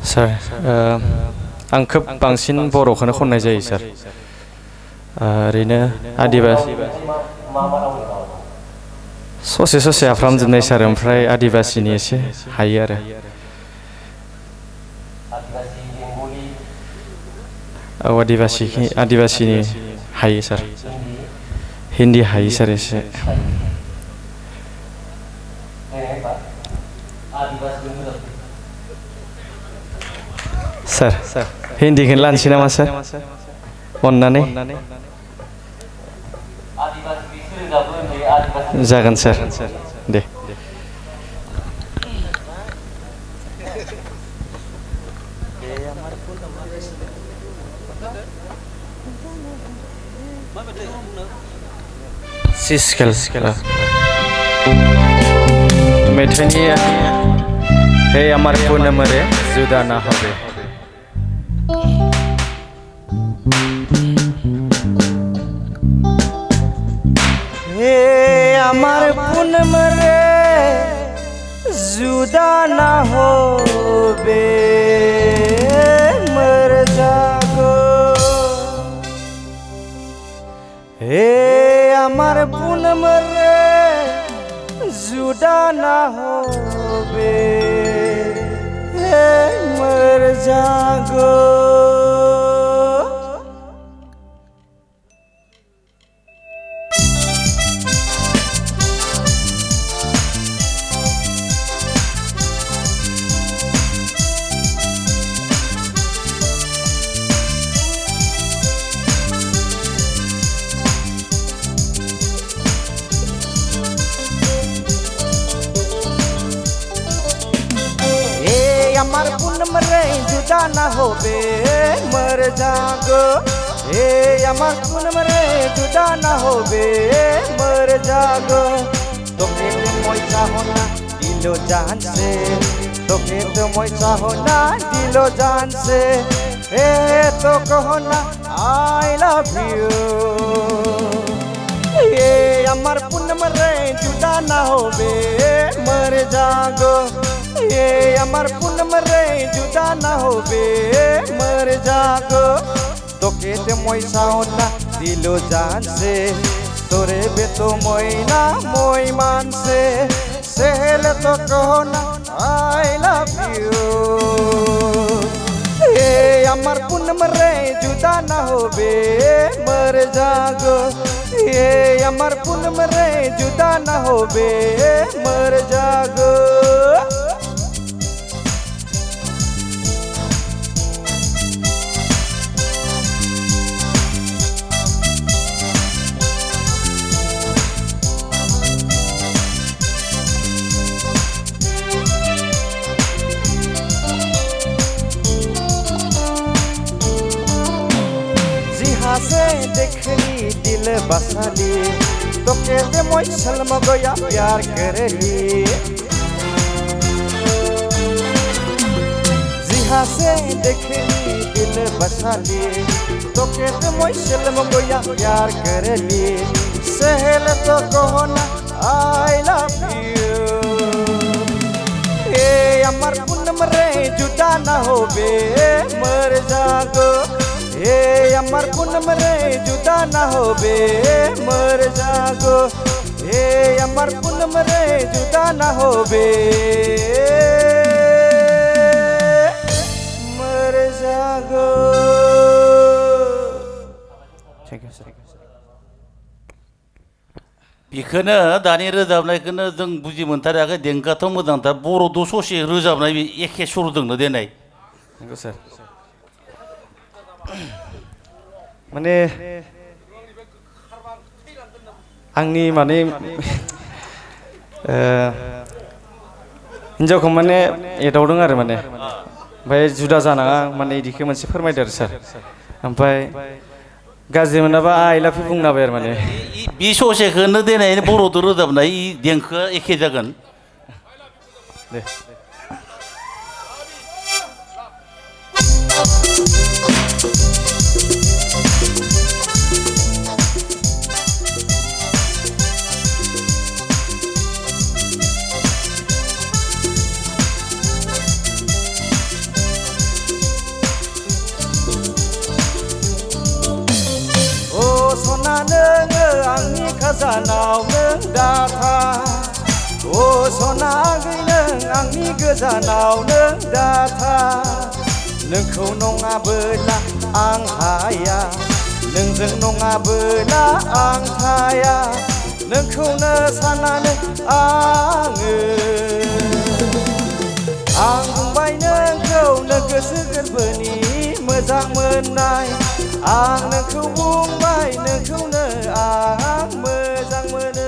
सार आं खोब बांसिन बर'खौनो खननाय जायो सार ओरैनो आदिबासि ससे ससे हाफ्रामजोबनाय सार ओमफ्राय आदिबासिनि एसे हायो आरो औ आदिबासिनि हायो सार हिन्दी हायो सार एसे सार हिन्दीखौनो लानोसै नामा सार अन्नानै जागोन सार दे सिस्केल मेथाइनि हे আমার पूनम रे जुदा ना হবে हे আমার पूनम रे जुदा ना হবে मर जागो हे আমার पूनम रे जुदा ना হবে हे मर जागो আমার पूनम रे जुदा ना होबे मर जागो हे আমার पूनम रे जुदा ना होबे मर जागो তোকে তো মই চাহো না দিলো জান সে তোকে তো মই চাহো না দিলো জান সে হে তো কহো না আই লাভ ইউ हे আমার पूनम रे जुदा ना होबे मर जागो ये আমার पूनम रे जुदा ना होबे मर जागो তোকে তে মই চাও না দিলো জান সে তোরে বে তো মই না মই মানছে সেহেলে তো কহো না আই লাভ ইউ ये আমার पूनम रे जुदा ना होबे मर जागो ये আমার पूनम रे जुदा ना होबे मर जागो से देखली दिल बसाली तोके ते मोई सलम गया प्यार करली जिहा से देखली दिल बसाली तोके ते मोई सलम गया प्यार करली सहेल तो कहो ना आई लव यू हे আমার पूनम रे जुदा ना होबे मर जागो हे আমার पूनम रे जुदा ना होबे मर जागो हे আমার पूनम रे जुदा ना होबे मर जागो बेखौनो दानि रोजाबनायखौनो जों बुजि मोनथाराखै देंखोआथ' मोजांथार बर'द' ससे रोजाबनाय एखे सुरदोंनो देनाय नंगौ सार माने आंनि माने हिन्जावखौ माने एदावदों आरो माने ओमफ्राय जुदा जानाङा माने इदिखौ मोनसे फोरमायदो आरो सार ओमफ्राय गाज्रि मोनाबा आइ लाभ इउ बुंना होबाय आरो माने बे ससेखौनो देनाय बर'द' रोजाबनाय देंखोआ एखे जागोन दे गोजानाव नों दाथा अ सना आगै नों आंनि गोजानाव नों दाथा नोंखौ नङाबोला आं हाया नोंजों नङाबोला आं थाया नोंखौनो साननानै आङो आं बुंबाय नोंखौनो गोसो गोरबोनि मोजां मोननाय आं नोंखौ बुंबाय नोंखौनो आं मोजां मोनो